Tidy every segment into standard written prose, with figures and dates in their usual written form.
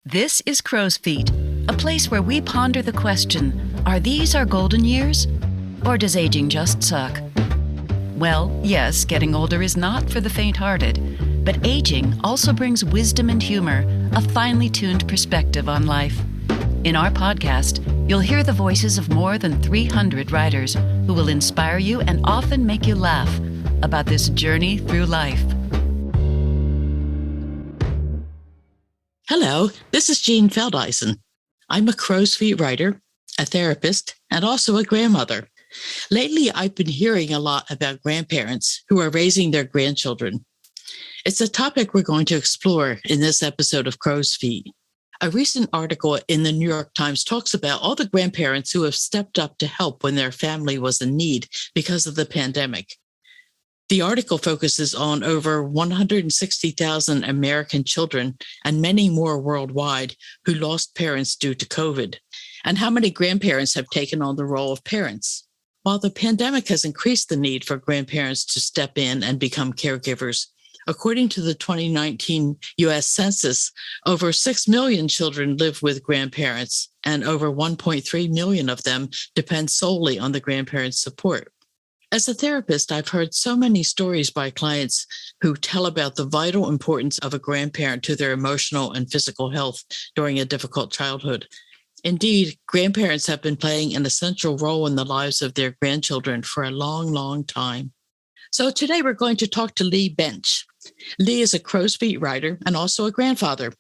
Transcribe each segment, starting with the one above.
This is Crow's Feet, a place where we ponder the question, are these our golden years? Or does aging just suck? Well, yes, getting older is not for the faint-hearted, but aging also brings wisdom and humor, a finely tuned perspective on life. In our podcast, you'll hear the voices of more than 300 writers who will inspire you and often make you laugh about this journey through life. Hello, this is Jean Feldeisen. I'm a Crow's Feet writer, a therapist, and also a grandmother. Lately, I've been hearing a lot about grandparents who are raising their grandchildren. It's a topic we're going to explore in this episode of Crow's Feet. A recent article in the New York Times talks about all the grandparents who have stepped up to help when their family was in need because of the pandemic. The article focuses on over 160,000 American children and many more worldwide who lost parents due to COVID, and how many grandparents have taken on the role of parents. While the pandemic has increased the need for grandparents to step in and become caregivers, according to the 2019 U.S. Census, over 6 million children live with grandparents, and over 1.3 million of them depend solely on the grandparents' support. As a therapist, I've heard so many stories by clients who tell about the vital importance of a grandparent to their emotional and physical health during a difficult childhood. Indeed, grandparents have been playing an essential role in the lives of their grandchildren for a long, long time. So today we're going to talk to Lee Bentch. Lee is a Crow's Feet writer and also a grandfather.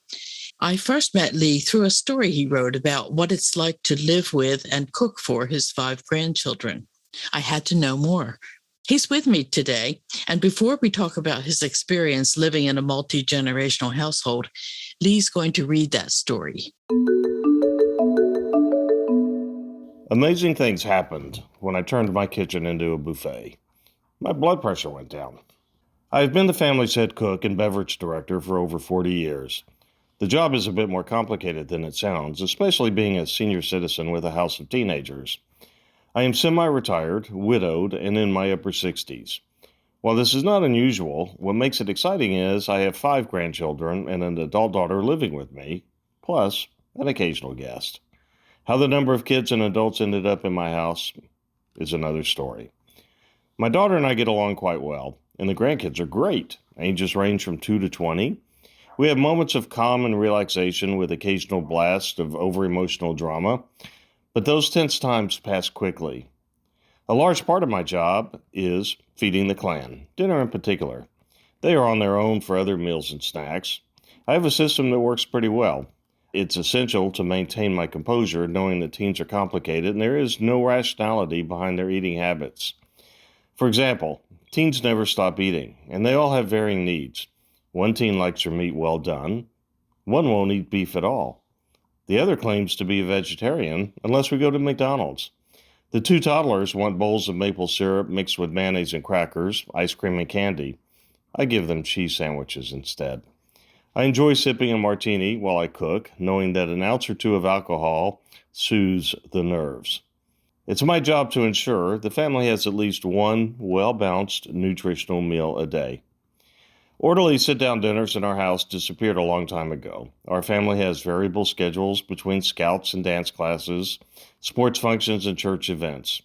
I first met Lee through a story he wrote about what it's like to live with and cook for his 5 grandchildren. I had to know more. He's with me today, and before we talk about his experience living in a multi-generational household, Lee's going to read that story. Amazing things happened when I turned my kitchen into a buffet. My blood pressure went down. I've been the family's head cook and beverage director for over 40 years. The job is a bit more complicated than it sounds, especially being a senior citizen with a house of teenagers. I am semi-retired, widowed, and in my upper 60s. While this is not unusual, what makes it exciting is I have 5 grandchildren and an adult daughter living with me, plus an occasional guest. How the number of kids and adults ended up in my house is another story. My daughter and I get along quite well, and the grandkids are great. Ages range from 2 to 20. We have moments of calm and relaxation with occasional blasts of over-emotional drama, but those tense times pass quickly. A large part of my job is feeding the clan, dinner in particular. They are on their own for other meals and snacks. I have a system that works pretty well. It's essential to maintain my composure, knowing that teens are complicated and there is no rationality behind their eating habits. For example, teens never stop eating, and they all have varying needs. One teen likes her meat well done. One won't eat beef at all. The other claims to be a vegetarian unless we go to McDonald's. The 2 toddlers want bowls of maple syrup mixed with mayonnaise and crackers, ice cream and candy. I give them cheese sandwiches instead. I enjoy sipping a martini while I cook, knowing that an ounce or 2 of alcohol soothes the nerves. It's my job to ensure the family has at least one well-balanced nutritional meal a day. Orderly sit-down dinners in our house disappeared a long time ago. Our family has variable schedules between scouts and dance classes, sports functions, and church events.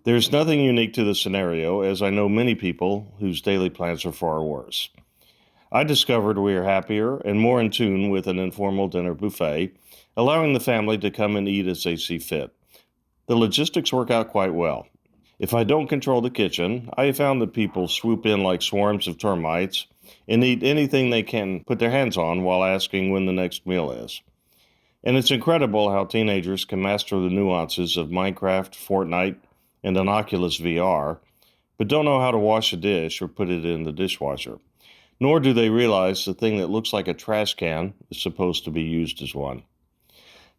There's nothing unique to the scenario, as I know many people whose daily plans are far worse. I discovered we are happier and more in tune with an informal dinner buffet, allowing the family to come and eat as they see fit. The logistics work out quite well. If I don't control the kitchen, I have found that people swoop in like swarms of termites and eat anything they can put their hands on while asking when the next meal is. And it's incredible how teenagers can master the nuances of Minecraft, Fortnite, and an Oculus VR, but don't know how to wash a dish or put it in the dishwasher. Nor do they realize the thing that looks like a trash can is supposed to be used as one.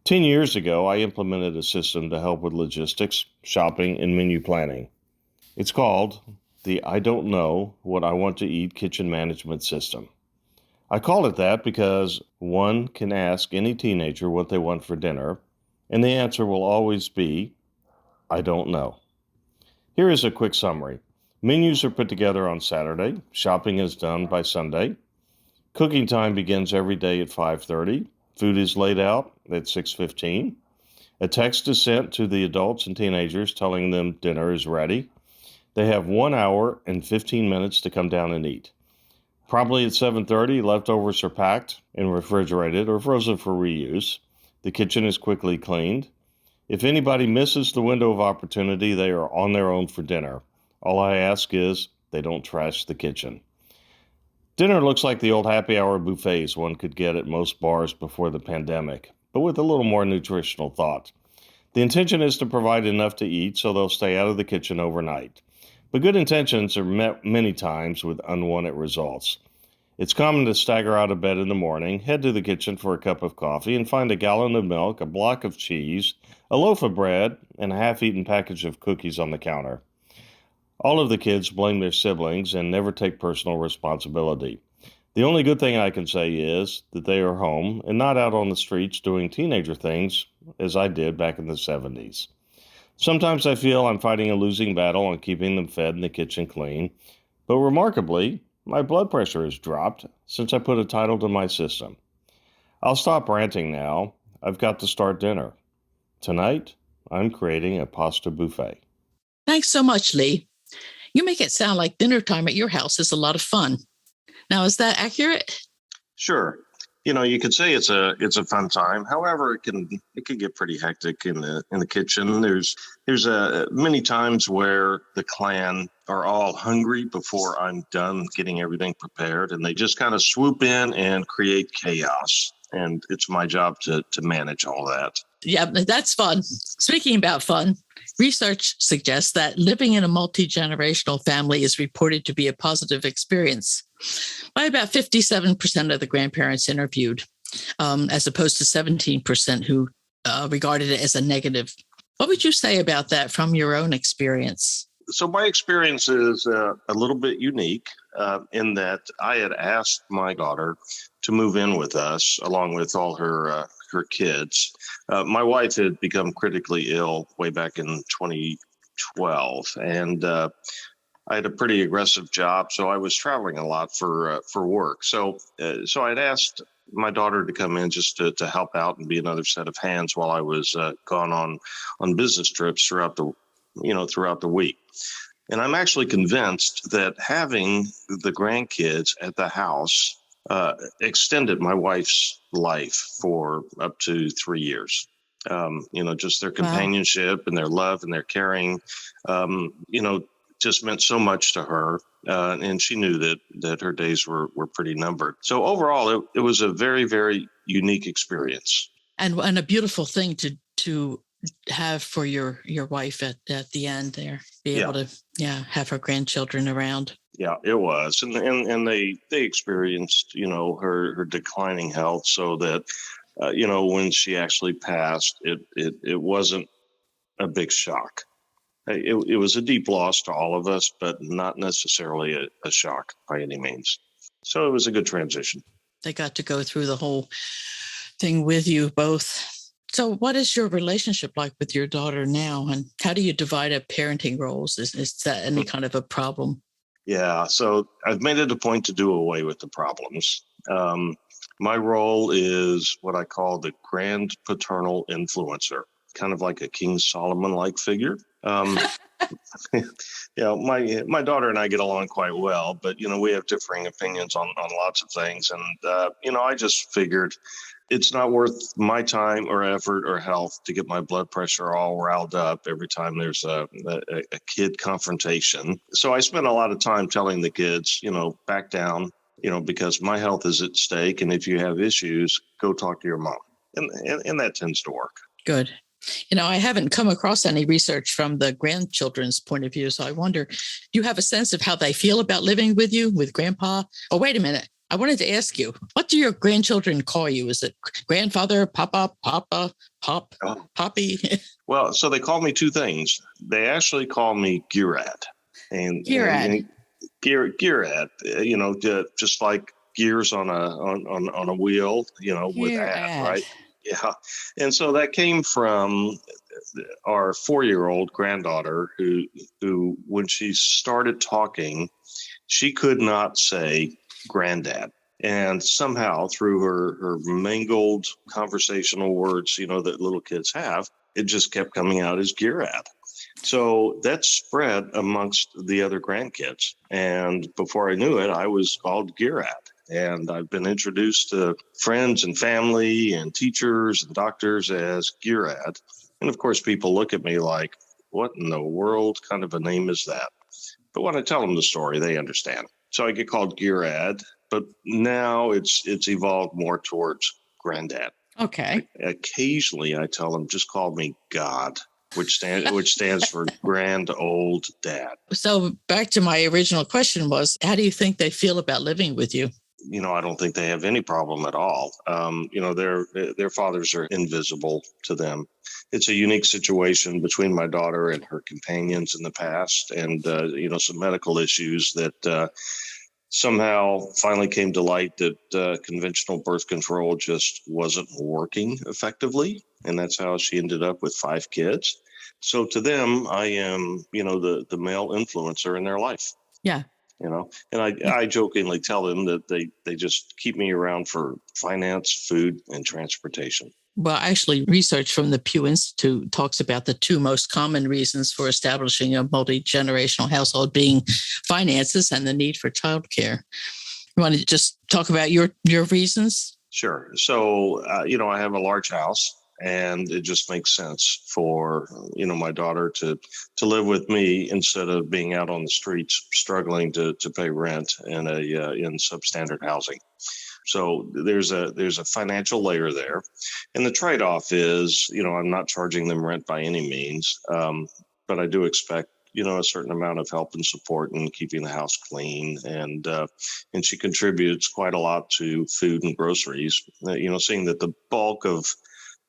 10 years ago, I implemented a system to help with logistics, shopping, and menu planning. It's called the I Don't Know What I Want to Eat Kitchen Management System. I call it that because one can ask any teenager what they want for dinner, and the answer will always be, I don't know. Here is a quick summary. Menus are put together on Saturday. Shopping is done by Sunday. Cooking time begins every day at 5:30. Food is laid out at 6:15. A text is sent to the adults and teenagers telling them dinner is ready. They have 1 hour and 15 minutes to come down and eat. Probably at 7:30, leftovers are packed and refrigerated or frozen for reuse. The kitchen is quickly cleaned. If anybody misses the window of opportunity, they are on their own for dinner. All I ask is they don't trash the kitchen. Dinner looks like the old happy hour buffets one could get at most bars before the pandemic, but with a little more nutritional thought. The intention is to provide enough to eat so they'll stay out of the kitchen overnight. But good intentions are met many times with unwanted results. It's common to stagger out of bed in the morning, head to the kitchen for a cup of coffee, and find a gallon of milk, a block of cheese, a loaf of bread, and a half-eaten package of cookies on the counter. All of the kids blame their siblings and never take personal responsibility. The only good thing I can say is that they are home and not out on the streets doing teenager things as I did back in the 70s. Sometimes I feel I'm fighting a losing battle on keeping them fed and the kitchen clean, but remarkably, my blood pressure has dropped since I put a title to my system. I'll stop ranting now. I've got to start dinner. Tonight, I'm creating a pasta buffet. Thanks so much, Lee. You make it sound like dinner time at your house is a lot of fun. Now, is that accurate? Sure. You could say it's a fun time. However, it can get pretty hectic in the kitchen. There's many times where the clan are all hungry before I'm done getting everything prepared, and they just kind of swoop in and create chaos. And it's my job to manage all that. Yeah, that's fun. Speaking about fun, research suggests that living in a multi-generational family is reported to be a positive experience by about 57% of the grandparents interviewed, as opposed to 17% who regarded it as a negative. What would you say about that from your own experience? So my experience is a little bit unique in that I had asked my daughter to move in with us along with all her kids. My wife had become critically ill way back in 2012, and I had a pretty aggressive job, so I was traveling a lot for work. So I'd asked my daughter to come in just to help out and be another set of hands while I was gone on business trips throughout the week. And I'm actually convinced that having the grandkids at the house extended my wife's life for up to 3 years. Just their companionship and their love and their caring, just meant so much to her. And she knew that her days were pretty numbered. So overall, it was a very, very unique experience. And a beautiful thing to have for your wife at the end there, be able to have her grandchildren around. Yeah, it was. And they experienced, her declining health, so that, when she actually passed, it wasn't a big shock. It was a deep loss to all of us, but not necessarily a shock by any means. So it was a good transition. They got to go through the whole thing with you both. So what is your relationship like with your daughter now? And how do you divide up parenting roles? Is that any kind of a problem? Yeah, so I've made it a point to do away with the problems. My role is what I call the grand paternal influencer, kind of like a King Solomon-like figure. My daughter and I get along quite well, but, we have differing opinions on lots of things. And, I just figured it's not worth my time or effort or health to get my blood pressure all riled up every time there's a kid confrontation. So I spent a lot of time telling the kids, back down, because my health is at stake. And if you have issues, go talk to your mom. And that tends to work. Good. I haven't come across any research from the grandchildren's point of view. So I wonder, do you have a sense of how they feel about living with you, with grandpa? Oh, wait a minute. I wanted to ask you, what do your grandchildren call you? Is it grandfather, papa, pop, poppy? Well, so they call me two things. They actually call me Gearad. Gearad. Gearad, just like gears on a wheel, with ad, right? Yeah. And so that came from our 4-year-old granddaughter who, when she started talking, she could not say granddad. And somehow through her mangled conversational words, that little kids have, it just kept coming out as Girad. So that spread amongst the other grandkids. And before I knew it, I was called Girad. And I've been introduced to friends and family and teachers and doctors as Girad. And of course, people look at me like, what in the world kind of a name is that? But when I tell them the story, they understand. So I get called Girad, but now it's evolved more towards Granddad. Okay. Occasionally, I tell them, just call me God, which stands for Grand Old Dad. So back to my original question was, how do you think they feel about living with you? I don't think they have any problem at all. Their fathers are invisible to them. It's a unique situation between my daughter and her companions in the past, and some medical issues that somehow finally came to light that conventional birth control just wasn't working effectively, and that's how she ended up with 5 kids. So to them, I am, the male influencer in their life. Yeah. And I jokingly tell them that they just keep me around for finance, food, and transportation. Well, actually, research from the Pew Institute talks about the 2 most common reasons for establishing a multi-generational household being finances and the need for childcare. You want to just talk about your reasons? Sure. So, I have a large house, and it just makes sense for, my daughter to live with me instead of being out on the streets struggling to pay rent in substandard housing. So there's a financial layer there. And the trade-off is, I'm not charging them rent by any means, but I do expect, a certain amount of help and support in keeping the house clean. And she contributes quite a lot to food and groceries, seeing that the bulk of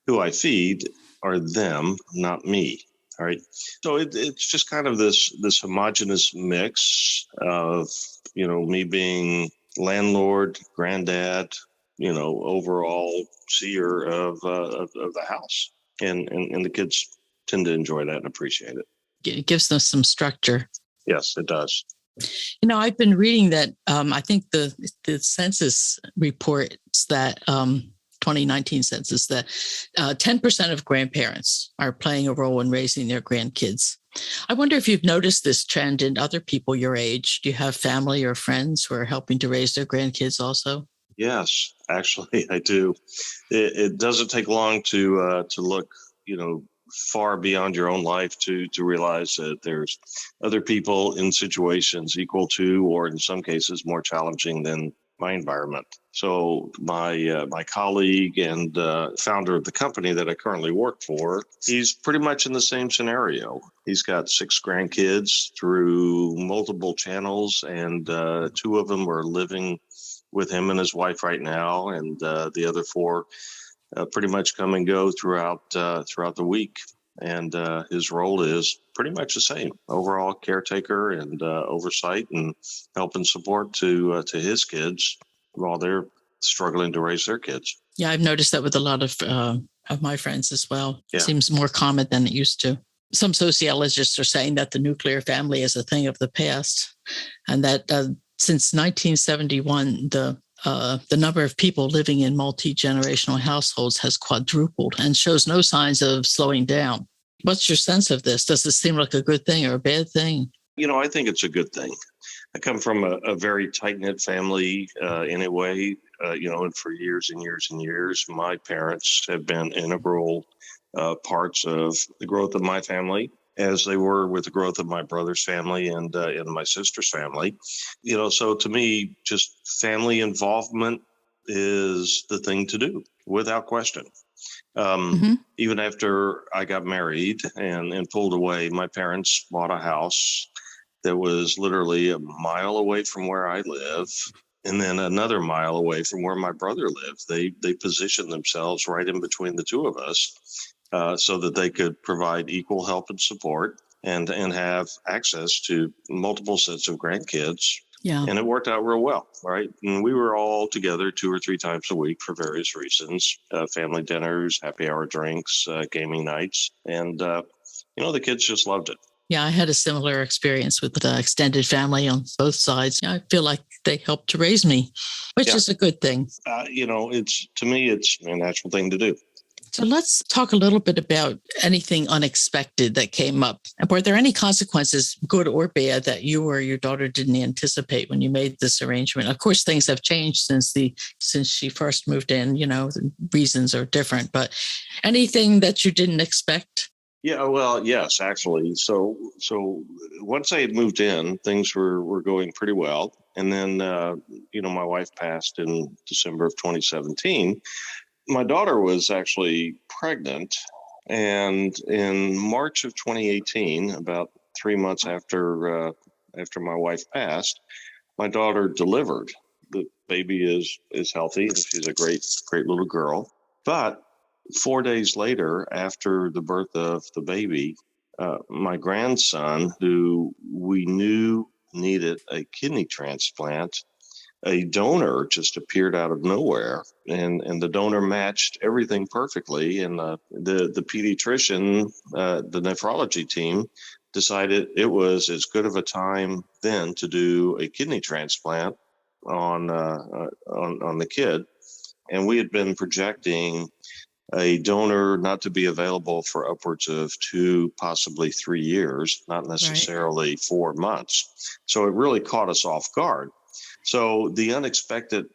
who I feed are them, not me. All right. So it's just kind of this homogenous mix of, me being landlord, granddad, overall seer of the house. And the kids tend to enjoy that and appreciate it. It gives them some structure. Yes, it does. I've been reading that I think the census reports that 2019 census that 10% of grandparents are playing a role in raising their grandkids. I wonder if you've noticed this trend in other people your age. Do you have family or friends who are helping to raise their grandkids also? Yes, actually, I do. It doesn't take long to look, far beyond your own life to realize that there's other people in situations equal to, or in some cases more challenging than my environment. So my colleague and founder of the company that I currently work for, he's pretty much in the same scenario. He's got 6 grandkids through multiple channels, and 2 of them are living with him and his wife right now, and the other 4 pretty much come and go throughout the week. And his role is pretty much the same: overall caretaker and oversight and help and support to his kids while they're struggling to raise their kids. Yeah, I've noticed that with a lot of my friends as well. Yeah. It seems more common than it used to. Some sociologists are saying that the nuclear family is a thing of the past, and that since 1971, the number of people living in multi-generational households has quadrupled and shows no signs of slowing down. What's your sense of this? Does this seem like a good thing or a bad thing? I think it's a good thing. I come from a very tight-knit family in a way, and for years and years and years, my parents have been integral parts of the growth of my family, as they were with the growth of my brother's family and my sister's family. So to me, just family involvement is the thing to do, without question. Even after I got married and pulled away, my parents bought a house that was literally a mile away from where I live, and then another mile away from where my brother lived. They positioned themselves right in between the 2 of us, so that they could provide equal help and support and have access to multiple sets of grandkids. Yeah. And it worked out real well, right? And we were all together 2 or 3 times a week for various reasons: family dinners, happy hour drinks, gaming nights. And, the kids just loved it. Yeah, I had a similar experience with the extended family on both sides. I feel like they helped to raise me, which Yeah. is a good thing. To me, it's a natural thing to do. So let's talk a little bit about anything unexpected that came up. Were there any consequences, good or bad, that you or your daughter didn't anticipate when you made this arrangement? Of course, things have changed since she first moved in. The reasons are different, but anything that you didn't expect? Yeah, well, yes, actually. So once I had moved in, things were going pretty well. And then, my wife passed in December of 2017. My daughter was actually pregnant. And in March of 2018, about 3 months after my wife passed, my daughter delivered. The baby is healthy and she's a great little girl. But 4 days later, after the birth of the baby, my grandson, who we knew needed a kidney transplant, a donor just appeared out of nowhere, and the donor matched everything perfectly. And the pediatrician, the nephrology team, decided it was as good of a time then to do a kidney transplant on the kid. And we had been projecting a donor not to be available for upwards of 2, possibly 3 years, not necessarily 4 months. So it really caught us off guard. So the unexpected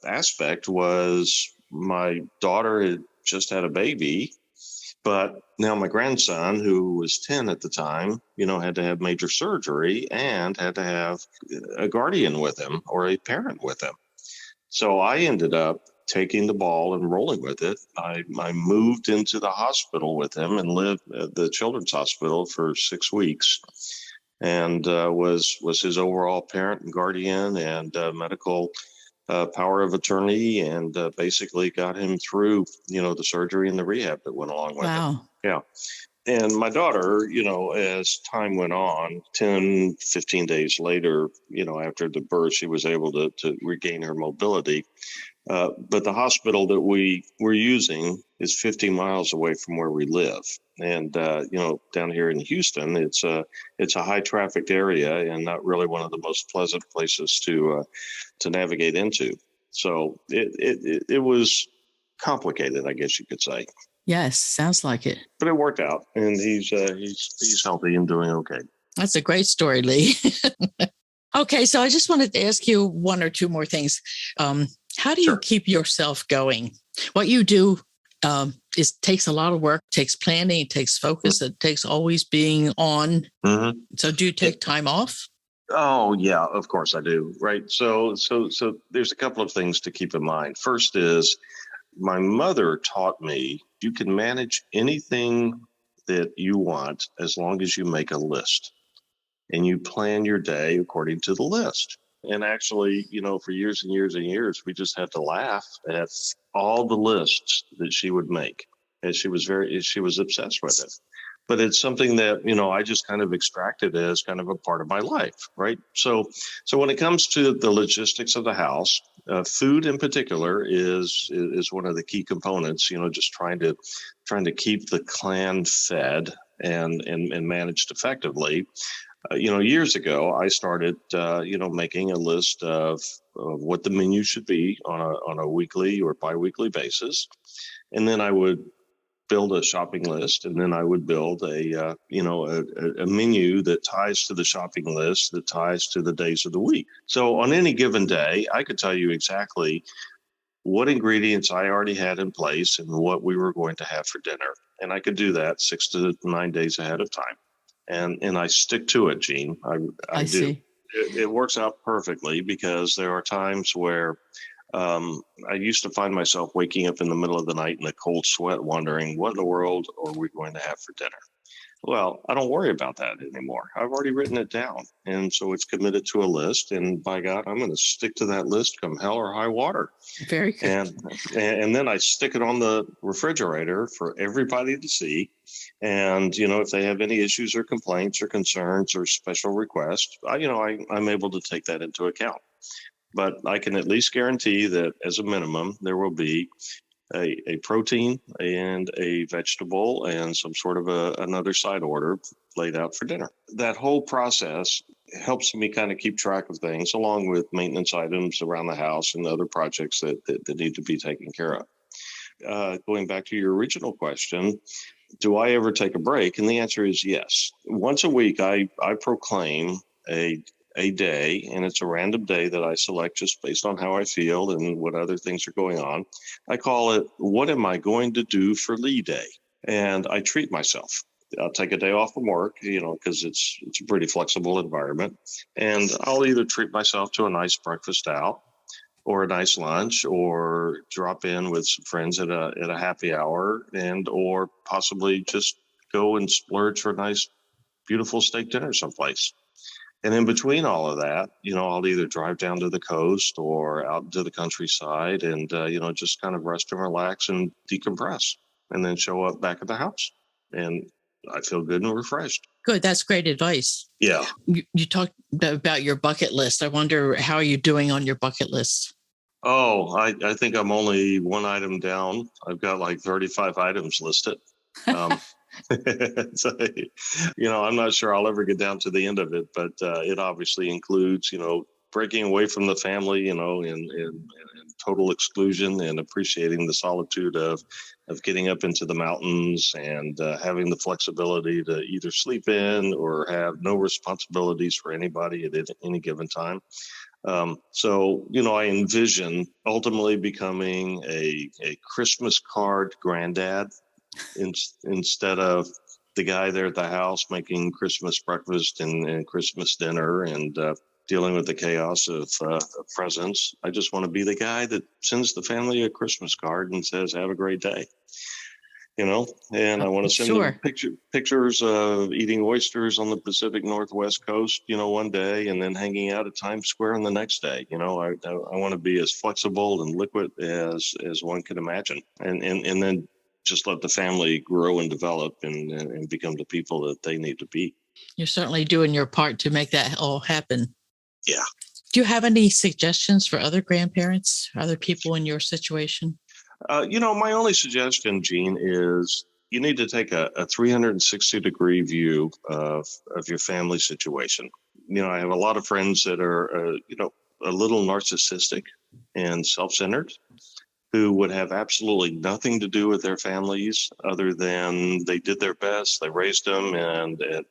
aspect was my daughter had just had a baby, but now my grandson, who was 10 at the time, had to have major surgery and had to have a guardian with him or a parent with him. So I ended up taking the ball and rolling with it. I moved into the hospital with him and lived at the children's hospital for 6 weeks, and was his overall parent and guardian and medical power of attorney, and basically got him through, the surgery and the rehab that went along with it. Yeah. And my daughter, as time went on, 10, 15 days later, after the birth, she was able to regain her mobility. But the hospital that we were using is 50 miles away from where we live. And, down here in Houston, it's a high trafficked area and not really one of the most pleasant places to navigate into. So it was complicated, I guess you could say. Yes, sounds like it. But it worked out, and he's healthy and doing okay. That's a great story, Lee. Okay, so I just wanted to ask you one or two more things. How do you keep yourself going? What you do takes a lot of work, takes planning, it takes focus, it takes always being on. Mm-hmm. So do you take time off? Oh, yeah, of course I do. Right. So there's a couple of things to keep in mind. First is my mother taught me you can manage anything that you want as long as you make a list and you plan your day according to the list. And actually, for years and years and years, we just had to laugh at all the lists that she would make, and she was obsessed with it. But it's something that, I just kind of extracted as kind of a part of my life, right? So when it comes to the logistics of the house, food in particular is one of the key components, just trying to keep the clan fed and managed effectively. Years ago, I started, making a list of what the menu should be on a weekly or biweekly basis. And then I would build a shopping list, and then I would build a menu that ties to the shopping list, that ties to the days of the week. So on any given day, I could tell you exactly what ingredients I already had in place and what we were going to have for dinner. And I could do that 6 to 9 days ahead of time. And I stick to it, Jean. I do. See. It works out perfectly, because there are times where I used to find myself waking up in the middle of the night in a cold sweat, wondering what in the world are we going to have for dinner? Well, I don't worry about that anymore. I've already written it down. And so it's committed to a list. And by God, I'm going to stick to that list come hell or high water. Very good. And then I stick it on the refrigerator for everybody to see. And, if they have any issues or complaints or concerns or special requests, I'm able to take that into account. But I can at least guarantee that as a minimum, there will be a protein and a vegetable and some sort of another side order laid out for dinner. That whole process helps me kind of keep track of things, along with maintenance items around the house and other projects that need to be taken care of. Going back to your original question, do I ever take a break? And the answer is yes. Once a week, I proclaim a day, and it's a random day that I select just based on how I feel and what other things are going on. I call it, what am I going to do for Lee Day? And I treat myself. I'll take a day off from work, because it's a pretty flexible environment. And I'll either treat myself to a nice breakfast out or a nice lunch, or drop in with some friends at a happy hour, or possibly just go and splurge for a nice, beautiful steak dinner someplace. And in between all of that, I'll either drive down to the coast or out to the countryside and, just kind of rest and relax and decompress, and then show up back at the house. And I feel good and refreshed. Good. That's great advice. Yeah. You talked about your bucket list. I wonder how are you doing on your bucket list? Oh, I think I'm only one item down. I've got like 35 items listed. So, I'm not sure I'll ever get down to the end of it, but it obviously includes, breaking away from the family, in total exclusion, and appreciating the solitude of getting up into the mountains and having the flexibility to either sleep in or have no responsibilities for anybody at any given time. So, I envision ultimately becoming a Christmas card granddad instead of the guy there at the house making Christmas breakfast and Christmas dinner and dealing with the chaos of presents. I just want to be the guy that sends the family a Christmas card and says, have a great day. And I want to send them pictures of eating oysters on the Pacific Northwest coast, one day, and then hanging out at Times Square on the next day. I want to be as flexible and liquid as one can imagine. And then just let the family grow and develop and become the people that they need to be. You're certainly doing your part to make that all happen. Yeah. Do you have any suggestions for other grandparents, other people in your situation? My only suggestion, Jean, is you need to take a 360-degree view of your family situation. I have a lot of friends that are, a little narcissistic and self-centered, who would have absolutely nothing to do with their families other than they did their best, they raised them, and at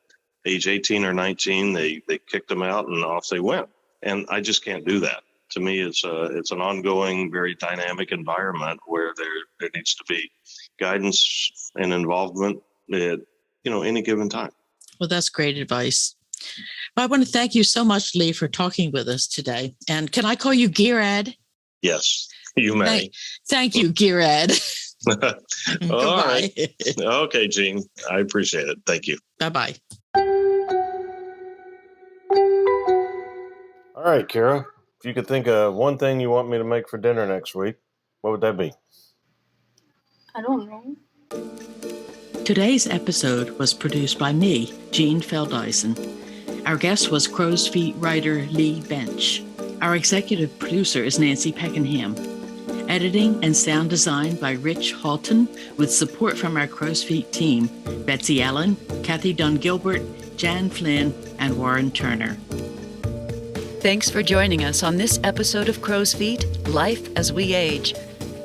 age 18 or 19, they kicked them out and off they went. And I just can't do that. To me, it's an ongoing, very dynamic environment where there needs to be guidance and involvement at, any given time. Well, that's great advice. Well, I want to thank you so much, Lee, for talking with us today. And can I call you Gearad? Yes, you may. Thank you, Gearad. All right. Okay, Jean. I appreciate it. Thank you. Bye-bye. All right, Kara. If you could think of one thing you want me to make for dinner next week, what would that be? I don't know. Today's episode was produced by me, Jean Feldeisen. Our guest was Crow's Feet writer Lee Bentch. Our executive producer is Nancy Peckenham. Editing and sound design by Rich Halton, with support from our Crow's Feet team, Betsy Allen, Kathy Dunn-Gilbert, Jan Flynn, and Warren Turner. Thanks for joining us on this episode of Crow's Feet, Life as We Age.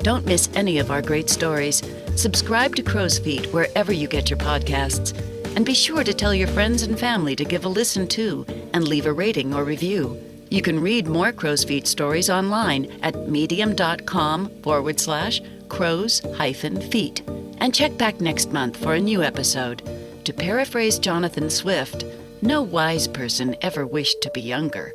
Don't miss any of our great stories. Subscribe to Crow's Feet wherever you get your podcasts. And be sure to tell your friends and family to give a listen too and leave a rating or review. You can read more Crow's Feet stories online at medium.com/crows-feet. And check back next month for a new episode. To paraphrase Jonathan Swift, no wise person ever wished to be younger.